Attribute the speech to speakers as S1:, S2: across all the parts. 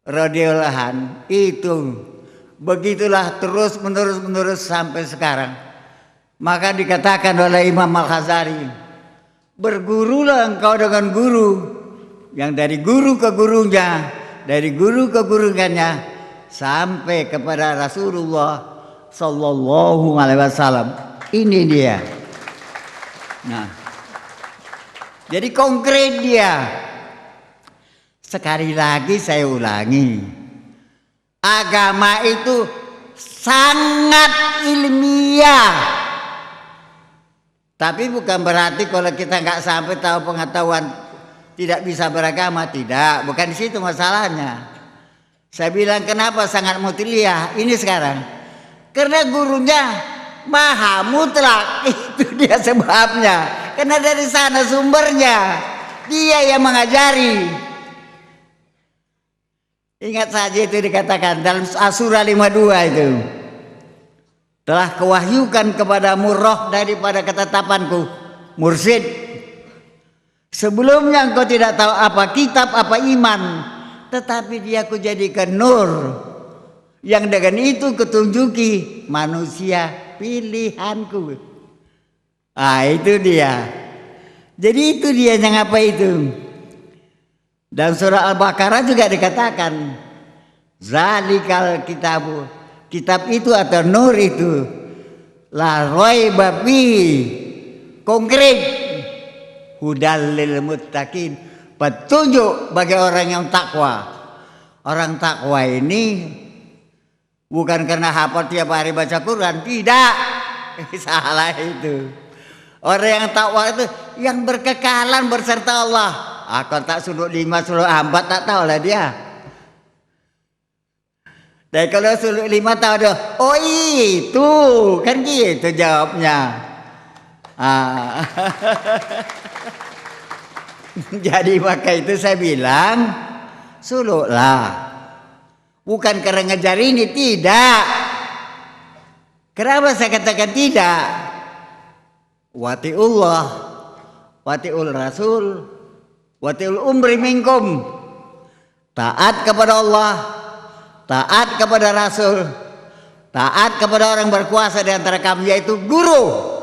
S1: radhiyallahu an itu begitulah terus menerus sampai sekarang. Maka dikatakan oleh Imam Al-Ghazali, bergurulah engkau dengan guru yang dari guru ke gurunya, dari guru ke gurunya sampai kepada Rasulullah Sallallahu Alaihi Wasallam. Ini dia. Nah, jadi konkret dia. Sekali lagi saya ulangi, agama itu sangat ilmiah. Tapi bukan berarti kalau kita nggak sampai tahu pengetahuan tidak bisa beragama, tidak. Bukan di situ masalahnya. Saya bilang kenapa sangat mutliyah ini sekarang. Karena gurunya maha mutlak, itu dia sebabnya. Karena dari sana sumbernya, dia yang mengajari. Ingat saja itu dikatakan dalam Surah 52 itu. Telah kewahyukan kepadamu roh daripada ketetapanku, mursyid. Sebelumnya engkau tidak tahu apa kitab, apa iman, tetapi dia kujadikan nur, yang dengan itu kutunjuki manusia pilihanku. Ah, itu dia. Jadi itu dia yang apa itu. Dan surah Al-Baqarah juga dikatakan, zalikal kitabu, kitab itu atau nur itu, la raiba fi, konkret, hudal lil muttaqin, petunjuk bagi orang yang takwa. Orang takwa ini bukan karena hafal tiap hari baca Quran, tidak. Salah itu. Orang yang takwa itu yang berkekalan berserta Allah. Akan tak suruh 5 suruh 4 tak tahu lah dia. Dan kalau suruh 5 tahu dia, oh itu kan gitu jawabnya. Jadi maka itu saya bilang suluklah. Bukan karena ngejar ini, tidak. Kenapa saya katakan tidak? Wati'ullah, wati'ul rasul, wati'ul umri minkum. Taat kepada Allah, taat kepada rasul, taat kepada orang berkuasa di antara kami, yaitu guru.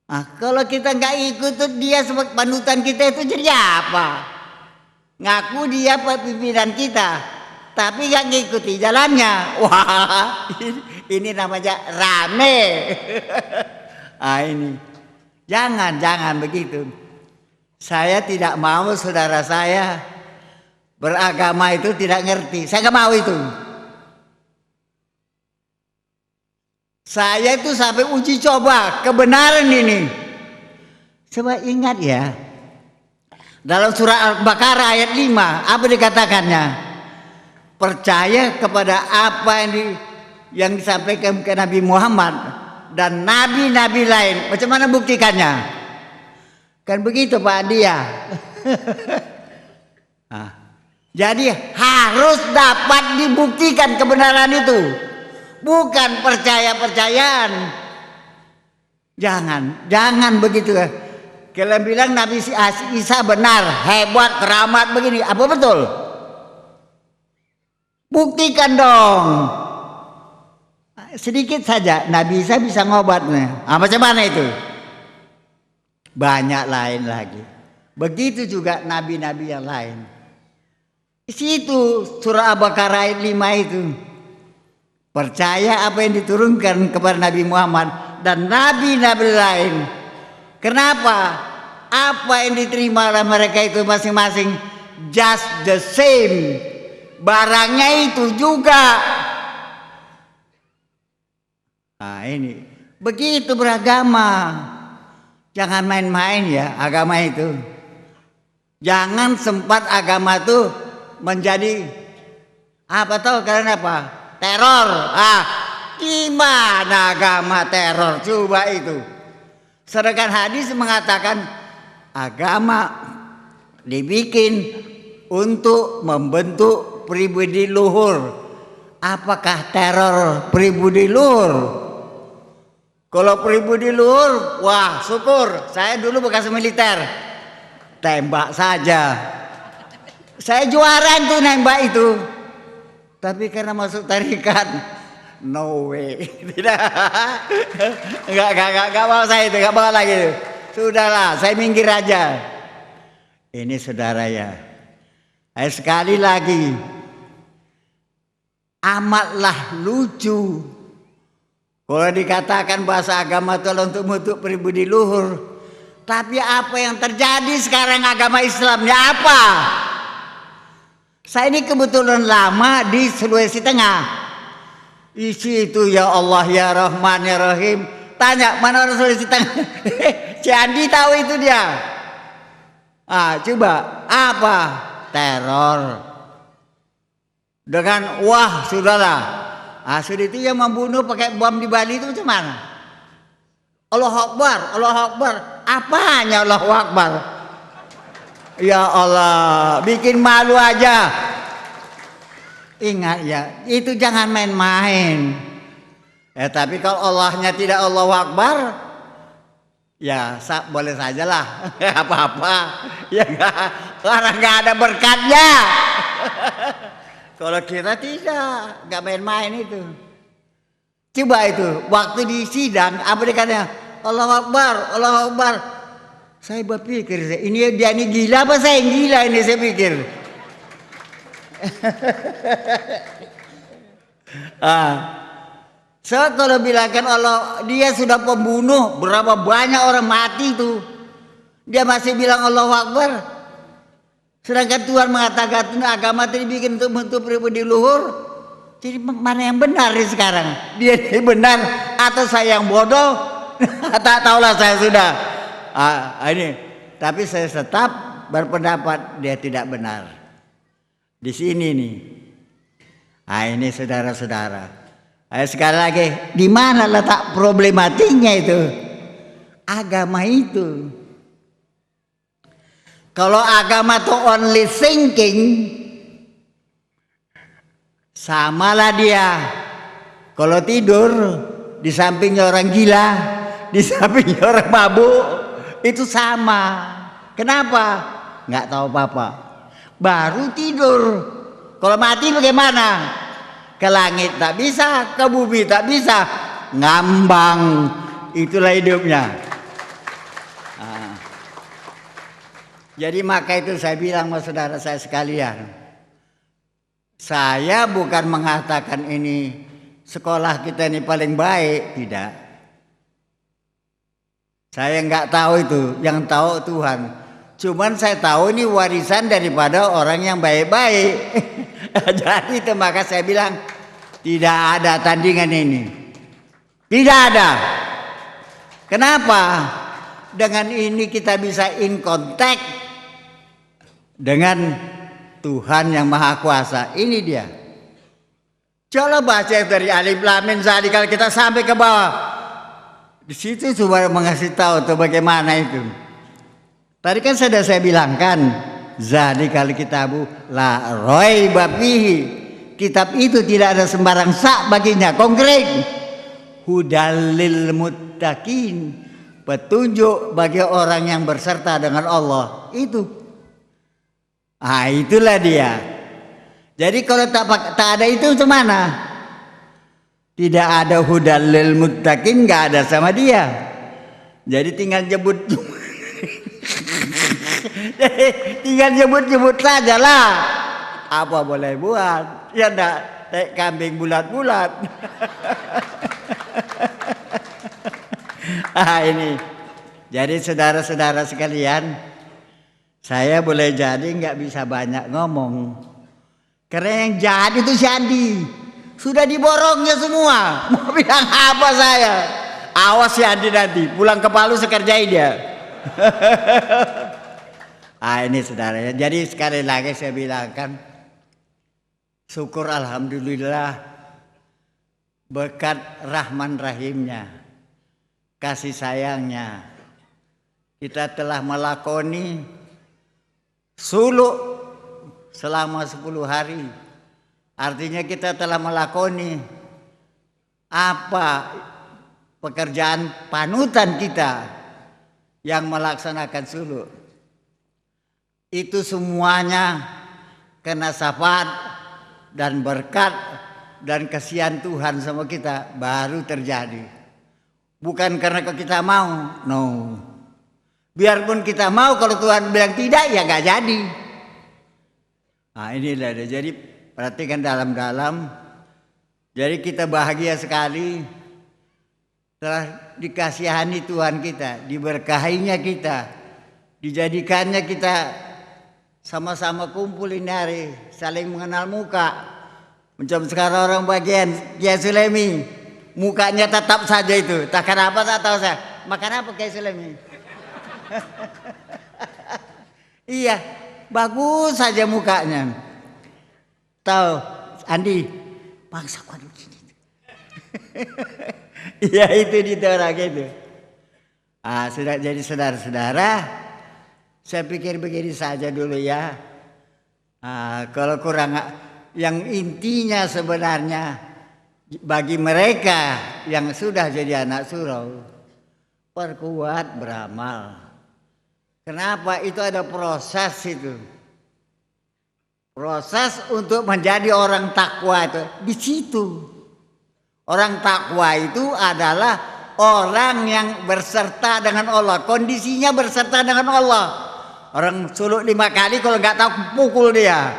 S1: Nah, kalau kita nggak ikut dia sebagai panutan kita itu jadi apa? Ngaku dia pimpinan kita, tapi nggak ngikuti jalannya. Wah, ini namanya rame. Ah, ini jangan begitu. Saya tidak mau saudara saya beragama itu tidak ngerti. Saya nggak mau itu. Saya itu sampai uji coba kebenaran ini. Coba ingat ya, dalam surah Al-Baqarah ayat 5 apa dikatakannya? Percaya kepada apa yang disampaikan ke Nabi Muhammad dan nabi-nabi lain. Macam mana buktikannya? Kan begitu Pak dia. Nah, jadi harus dapat dibuktikan kebenaran itu. Bukan percaya-percayaan. Jangan begitu. Kalian bilang Nabi Isa benar, hebat, keramat begini. Apa betul? Buktikan dong. Sedikit saja Nabi Isa bisa ngobatnya. Macam mana itu? Banyak lain lagi. Begitu juga nabi-nabi yang lain. Di situ surah Al-Baqarah ayat 5 itu. Percaya apa yang diturunkan kepada Nabi Muhammad dan nabi-nabi lain. Kenapa? Apa yang diterima oleh mereka itu masing-masing just the same. Barangnya itu juga. Nah ini begitu beragama. Jangan main-main ya agama itu. Jangan sempat agama itu menjadi apa tahu karena apa? Teror. Gimana agama teror? Coba itu. Sedangkan hadis mengatakan agama dibikin untuk membentuk pribadi luhur. Apakah teror pribadi luhur? Kalau pribadi luhur, wah syukur. Saya dulu bekas militer. Tembak saja. Saya juara tuh nembak itu. Tapi karena masuk tarikat, no way. Tidak. Enggak mau saya itu, enggak mau lagi. Sudahlah, saya minggir aja. Ini saudara ya. Sekali lagi, amatlah lucu kalau dikatakan bahasa agama itu untuk pribadi luhur. Tapi apa yang terjadi sekarang agama Islamnya apa? Saya ini kebetulan lama di Sulawesi Tengah. Isi itu ya Allah ya Rahman ya Rahim. Tanya mana orang Sulawesi Tengah? Si Andi tahu itu dia. Coba apa? Teror. Dengan wah sudahlah. Sudah itu yang membunuh pakai bom di Bali itu macam mana? Allahu Akbar, Allahu Akbar. Apanya Allahu Akbar? Ya Allah, bikin malu aja. Ingat ya, itu jangan main-main. Tapi kalau Allahnya tidak Allahu Akbar, ya boleh sajalah, apa-apa. Ya karena nggak ada berkatnya. Kalau kita tidak, nggak main-main itu. Coba itu, waktu di sidang, apa dikatanya? Allahu Akbar, Allahu Akbar. Saya berpikir, ini dia ini gila apa saya yang gila ini saya pikir. So kalau bilangkan Allah, dia sudah pembunuh, berapa banyak orang mati itu. Dia masih bilang Allahu Akbar. Sedangkan Tuhan mengatakan agama itu dibikin untuk pribadi luhur. Jadi mana yang benar nih sekarang? Dia ini benar atau saya yang bodoh? Tak tahulah saya sudah. Ini. Tapi saya tetap berpendapat dia tidak benar. Di sini nih. Ini saudara-saudara. Sekali lagi, di mana letak problematiknya itu? Agama itu. Kalau agama itu only thinking, samalah dia. Kalau tidur, di sampingnya orang gila, di sampingnya orang mabuk, itu sama. Kenapa? Nggak tahu apa-apa. Baru tidur. Kalau mati bagaimana? Ke langit tak bisa, ke bumi tak bisa. Ngambang. Itulah hidupnya. Jadi maka itu saya bilang sama saudara saya sekalian. Saya bukan mengatakan ini sekolah kita ini paling baik, tidak. Saya nggak tahu itu, yang tahu Tuhan. Cuman saya tahu ini warisan daripada orang yang baik-baik. Jadi itu maka saya bilang tidak ada tandingan ini. Tidak ada. Kenapa? Dengan ini kita bisa in contact dengan Tuhan yang Maha Kuasa. Ini dia. Coba baca dari Alif Lam Mim Dzalik kalau kita sampai ke bawah. Di situ coba mengasih tahu tuh bagaimana itu. Tadi kan sudah saya bilangkan, Dzalikal kitabu la raiba fihi. Kitab itu tidak ada sembarang sak baginya, konkret. Hudal lil muttaqin. Petunjuk bagi orang yang berserta dengan Allah. Itu. Itulah dia. Jadi kalau tak ada itu mana? Tidak ada hudal lil muttaqin, nggak ada sama dia. Jadi tinggal jebut. Tinggal jebut saja lah. Apa boleh buat? Ya enggak, kambing bulat-bulat. Ini. Jadi saudara-saudara sekalian, saya boleh jadi nggak bisa banyak ngomong. Karena yang jadi itu si Andi. Sudah diborongnya semua. Mau bilang apa saya? Awas si Andi nanti. Pulang ke Palu sekerjai dia. Ini saudara ya. Jadi sekali lagi saya bilangkan. Syukur alhamdulillah. Berkat Rahman Rahimnya. Kasih sayangnya. Kita telah melakoni suluk selama 10 hari. Artinya kita telah melakoni apa pekerjaan panutan kita yang melaksanakan suluk. Itu semuanya karena syafaat dan berkat dan kasihan Tuhan sama kita baru terjadi. Bukan karena kita mau, no. Biarpun kita mau, kalau Tuhan bilang tidak ya gak jadi. Nah inilah dia. Jadi perhatikan dalam-dalam. Jadi kita bahagia sekali telah dikasihani Tuhan kita, diberkahinya kita, dijadikannya kita sama-sama kumpul ini hari, saling mengenal muka. Macam sekarang orang bagian Kiai Sulemi, mukanya tetap saja itu. Tak kenapa tak tahu saya. Makan apa Kiai Sulemi? Iya, bagus saja mukanya. Tahu, Andi, bangsa kuadu gini. Iya itu di orang itu. Sudah jadi saudara-saudara. Saya pikir begini saja dulu ya. Kalau kurang, yang intinya sebenarnya bagi mereka yang sudah jadi anak surau, perkuat beramal. Kenapa? Itu ada proses itu. Proses untuk menjadi orang takwa itu di situ. Orang takwa itu adalah orang yang berserta dengan Allah. Kondisinya berserta dengan Allah. Orang suluk 5 kali kalau nggak tahu pukul dia.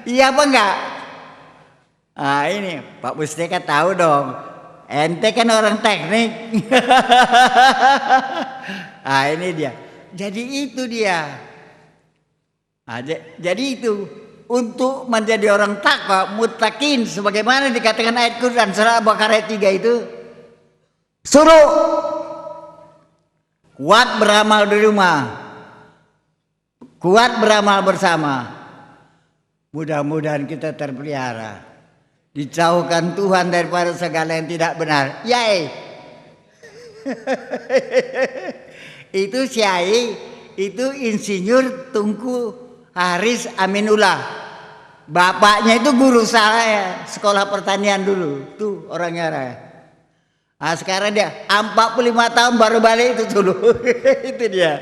S1: Iya apa enggak? Ini Pak Musteka tahu dong. Ente kan orang teknik. Ini dia. Jadi itu dia. Jadi itu untuk menjadi orang takwa muttaqin sebagaimana dikatakan ayat Quran surah Al-Baqarah 3 itu, suruh kuat beramal di rumah, kuat beramal bersama. Mudah-mudahan kita terpelihara, dijauhkan Tuhan daripada segala yang tidak benar. Yai. Itu Syai, itu Insinyur Tunku Haris Aminullah. Bapaknya itu guru saya sekolah pertanian dulu. Tuh orangnya. Sekarang dia 45 tahun baru balik itu dulu. Itu dia.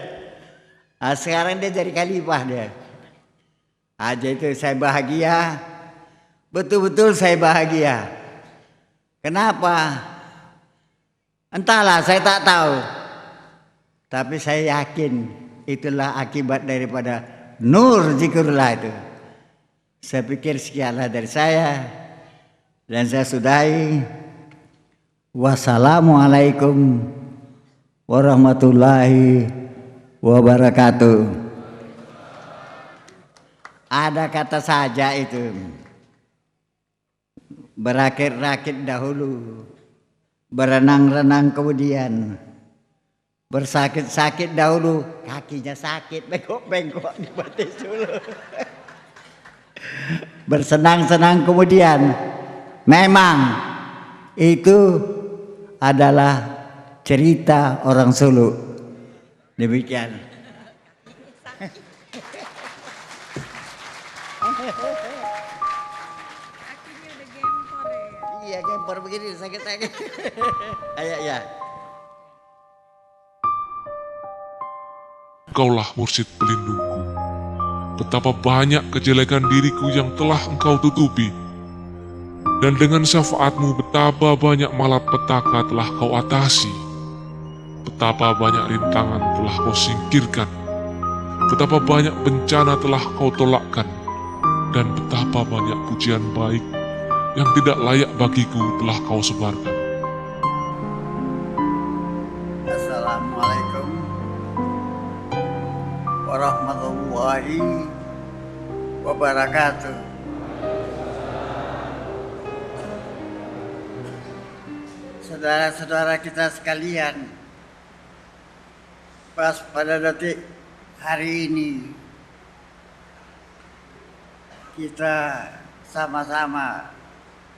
S1: Sekarang dia jadi khalifah dia. Itu saya bahagia. Betul-betul saya bahagia. Kenapa? Entahlah, saya tak tahu. Tapi saya yakin itulah akibat daripada nur zikrullah itu. Saya pikir sekianlah dari saya. Dan saya sudahi. Wassalamualaikum warahmatullahi wabarakatuh. Ada kata saja itu. Berakit-rakit dahulu, berenang-renang kemudian, bersakit-sakit dahulu, kakinya sakit, bengkok-bengkok di batis dulu. Bersenang-senang kemudian. Memang itu adalah cerita orang Sulu. Demikian. Iya, gempor begini sakit-sakit. Ya.
S2: Engkaulah mursyid pelindungku. Betapa banyak kejelekan diriku yang telah engkau tutupi. Dan dengan syafaatmu betapa banyak malapetaka telah kau atasi. Betapa banyak rintangan telah kau singkirkan. Betapa banyak bencana telah kau tolakkan. Dan betapa banyak pujian baik yang tidak layak bagiku telah kau sebarkan.
S1: Assalamualaikum warahmatullahi wabarakatuh. Saudara-saudara kita sekalian, pas pada detik hari ini kita sama-sama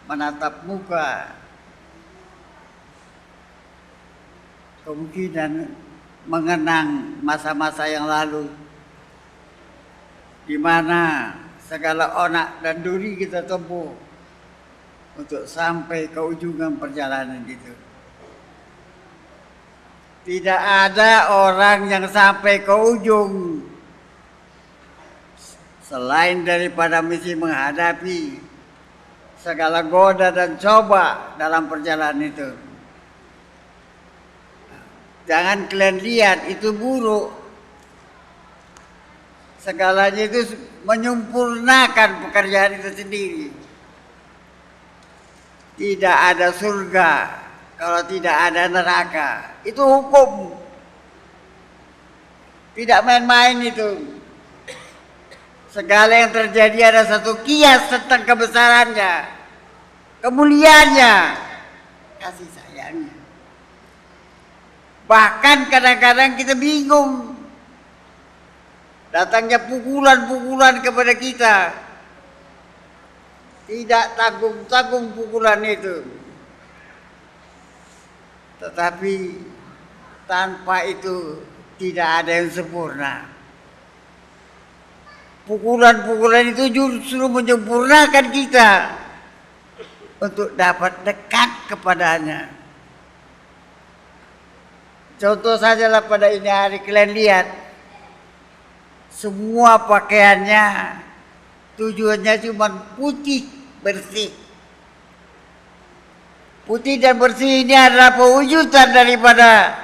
S1: menatap muka, kemungkinan mengenang masa-masa yang lalu di mana segala onak dan duri kita tempuh untuk sampai ke ujungan perjalanan itu. Tidak ada orang yang sampai ke ujung Selain daripada mesti menghadapi segala goda dan coba dalam perjalanan itu, jangan kalian lihat itu buruk. Segalanya itu menyempurnakan pekerjaan itu sendiri. Tidak ada surga kalau tidak ada neraka. Itu hukum. Tidak main-main itu. Segala yang terjadi ada satu kias tentang kebesarannya, kemuliaannya, kasih sayangnya. Bahkan kadang-kadang kita bingung. Datangnya pukulan-pukulan kepada kita. Tidak tanggung-tanggung pukulan itu. Tetapi tanpa itu tidak ada yang sempurna. Pukulan-pukulan itu justru menyempurnakan kita untuk dapat dekat kepadanya. Contoh sajalah pada ini hari kalian lihat. Semua pakaiannya tujuannya cuma putih bersih. Putih dan bersih ini adalah pewujudan daripada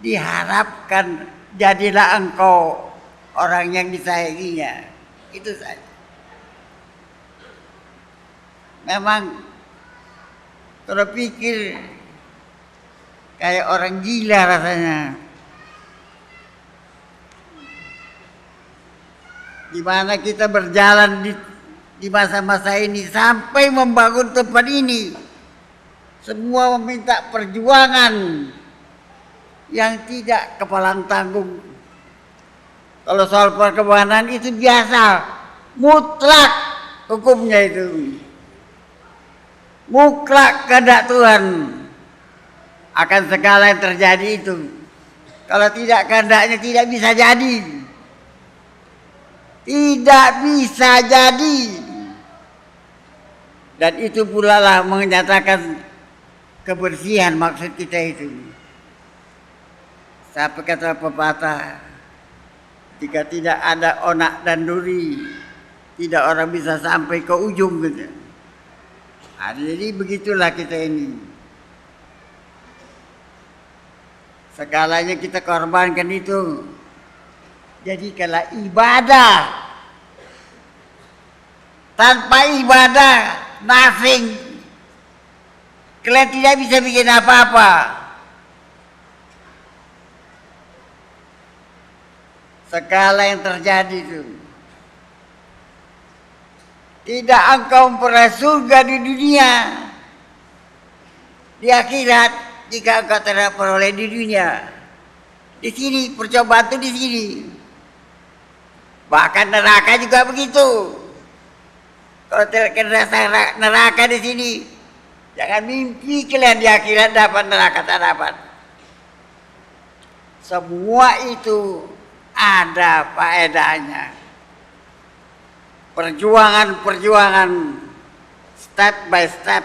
S1: diharapkan jadilah engkau orang yang disayanginya. Itu saja. Memang kalau pikir kayak orang gila rasanya. Di mana kita berjalan di masa-masa ini sampai membangun tempat ini, semua meminta perjuangan yang tidak kepalang tanggung. Kalau soal perkembangan itu biasa, mutlak hukumnya itu, mutlak kehendak Tuhan akan segala yang terjadi itu. Kalau tidak kehendaknya tidak bisa jadi. Tidak bisa jadi. Dan itu pula lah menyatakan kebersihan maksud kita itu. Sampai kata pepatah, jika tidak ada onak dan duri, tidak orang bisa sampai ke ujung gitu. Nah, jadi begitulah kita ini. Segalanya kita korbankan itu. Jadikanlah ibadah. Tanpa ibadah, nothing. Kalian tidak bisa bikin apa-apa. Segala yang terjadi itu. Tidak engkau memperoleh surga di dunia. Di akhirat, jika engkau tidak peroleh di dunia. Di sini, percobaan itu di sini. Bahkan neraka juga begitu. Kalau tidak kena neraka di sini, jangan mimpi kalian di akhirat dapat neraka, tak dapat. Semua itu ada faedahnya. Perjuangan-perjuangan step by step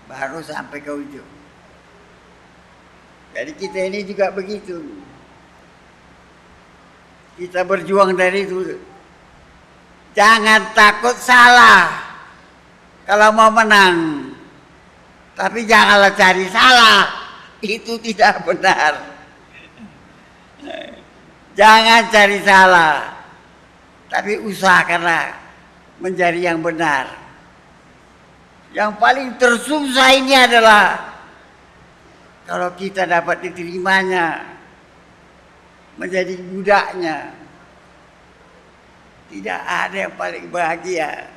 S1: baru sampai ke ujung. Jadi kita ini juga begitu. Kita berjuang dari itu. Jangan takut salah kalau mau menang. Tapi janganlah cari salah. Itu tidak benar. Jangan cari salah. Tapi usahakanlah menjadi yang benar. Yang paling tersusah ini adalah kalau kita dapat diterimanya menjadi budaknya. Tidak ada yang paling bahagia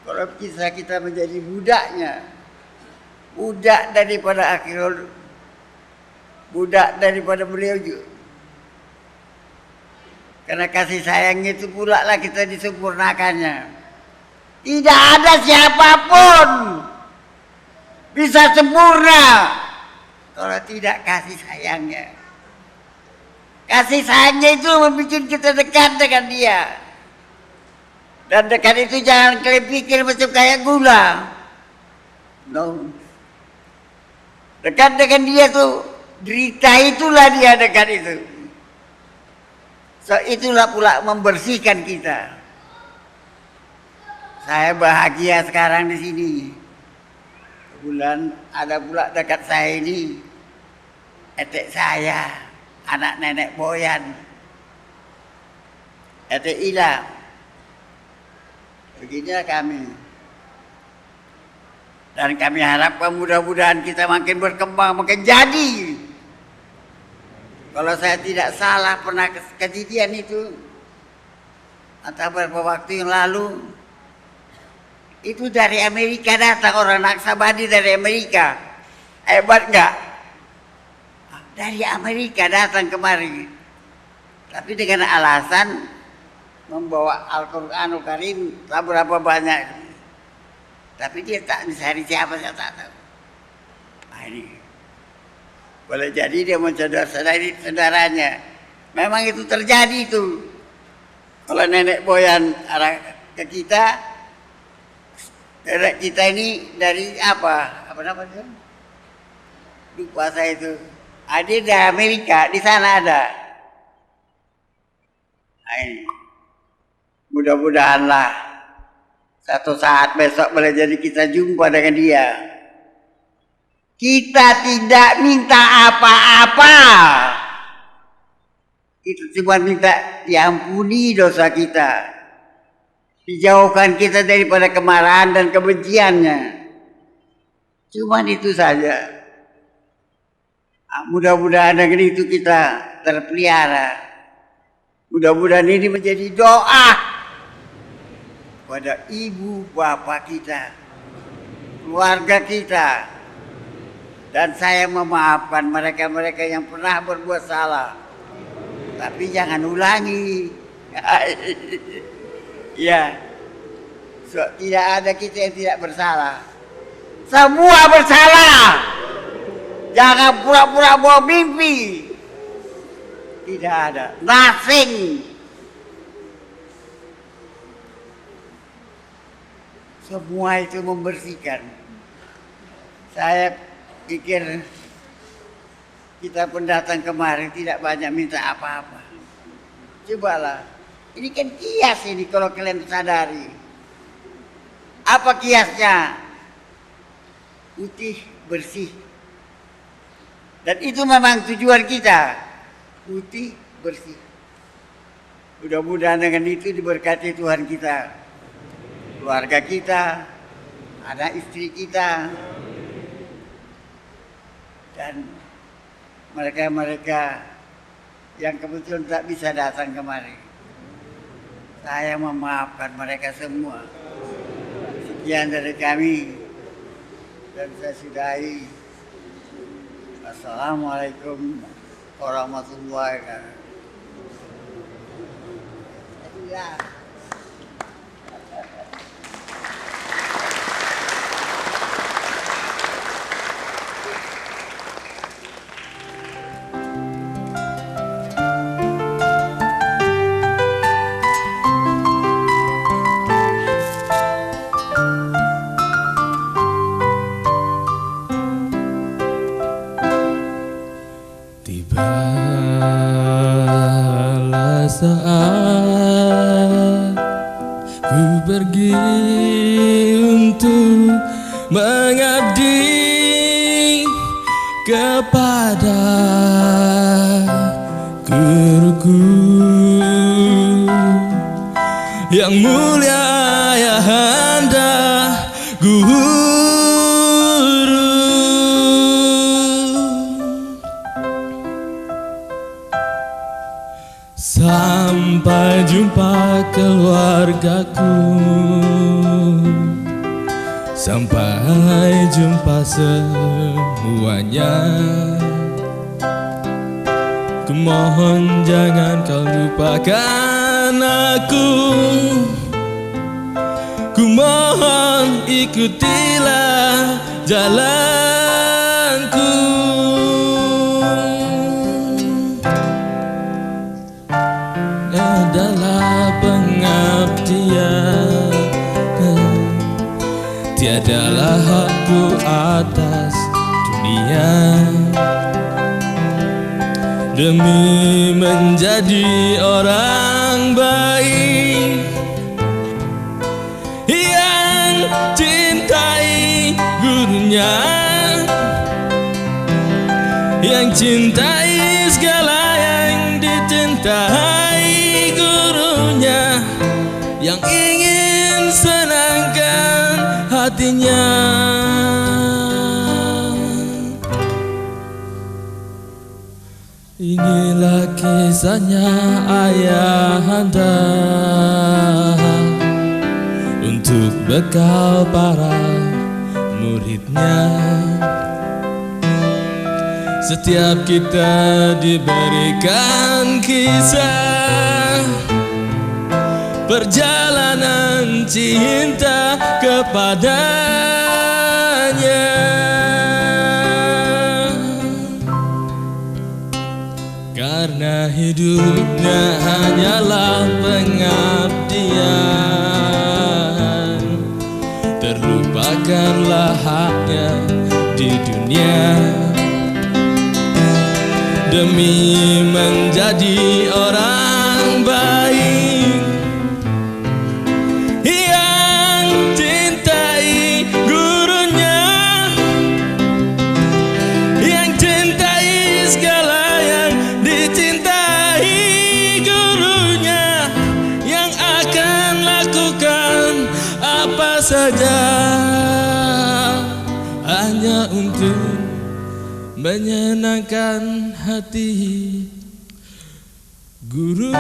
S1: kalau kita menjadi budaknya. Budak daripada akhirul, budak daripada beliau juga. Karena kasih sayang itu pula lah kita disempurnakannya. Tidak ada siapapun bisa sempurna kalau tidak kasih sayangnya. Kasih sayangnya itu membuat kita dekat dengan dia. Dan dekat itu jangan kalian pikir macam kayak gula. No. Dekat dengan dia tuh, derita itulah dia dekat itu. So itulah pula membersihkan kita. Saya bahagia sekarang di sini. Kebetulan ada pula dekat saya ini etek saya, anak nenek Boyan, etek Ila. Beginilah kami. Dan kami harapkan mudah-mudahan kita makin berkembang, makin jadi. Kalau saya tidak salah pernah kejadian itu, atau beberapa waktu yang lalu, itu dari Amerika datang orang Naksabandi dari Amerika. Hebat enggak? Dari Amerika datang kemari. Tapi dengan alasan membawa Al-Quranul Karim tak berapa banyak. Tapi dia tak mencari siapa, saya tak tahu. Nah ini. Boleh jadi dia mencari saudaranya. Memang itu terjadi itu. Kalau nenek Boyan arah ke kita, nenek kita ini dari apa? Apa namanya? Lupa saya itu. Dia dari Amerika, di sana ada. Nah ini. Mudah-mudahanlah satu saat besok boleh jadi kita jumpa dengan dia. Kita tidak minta apa-apa. Itu cuma minta diampuni dosa kita. Dijauhkan kita daripada kemarahan dan kebenciannya. Cuma itu saja. Mudah-mudahan dengan itu kita terpelihara. Mudah-mudahan ini menjadi doa pada ibu bapak kita, keluarga kita, dan saya memaafkan mereka-mereka yang pernah berbuat salah, tapi jangan ulangi. Ya, so, tidak ada kita yang tidak bersalah, semua bersalah. Jangan pura-pura bawa mimpi. Tidak ada, nothing. Semua itu membersihkan. Saya pikir kita pun datang kemarin tidak banyak minta apa-apa. Cobalah, ini kan kias ini kalau kalian sadari. Apa kiasnya? Putih, bersih. Dan itu memang tujuan kita. Putih, bersih. Mudah-mudahan dengan itu diberkati Tuhan kita. Keluarga kita, anak istri kita, dan mereka-mereka yang kebetulan tak bisa datang kemari. Saya memaafkan mereka semua. Sekian dari kami, dan saya sudahi. Assalamualaikum warahmatullahi wabarakatuh.
S3: Tibalah saat ku pergi untuk mengabdi kepada guruku yang mulia, Ayahanda Guru. Sampai jumpa keluargaku, sampai jumpa semuanya. Kumohon jangan kau lupakan aku. Kumohon ikutilah jalanku. Adalah pengabdian, tiadalah hakku atas dunia. demi menjadi orang baik yang cintai gurunya, yang cintai segala yang dicintai gurunya, yang ingin senangkan hatinya. Inilah kisahnya ayahanda untuk bekal para muridnya. Setiap kita diberikan kisah perjalanan cinta kepadanya. Karena hidupnya hanyalah pengabdian, terlupakanlah haknya di dunia demi menjadi orang baik yang cintai gurunya, yang cintai segala yang dicintai gurunya, yang akan lakukan apa saja hanya untuk menyenangkan hati guru.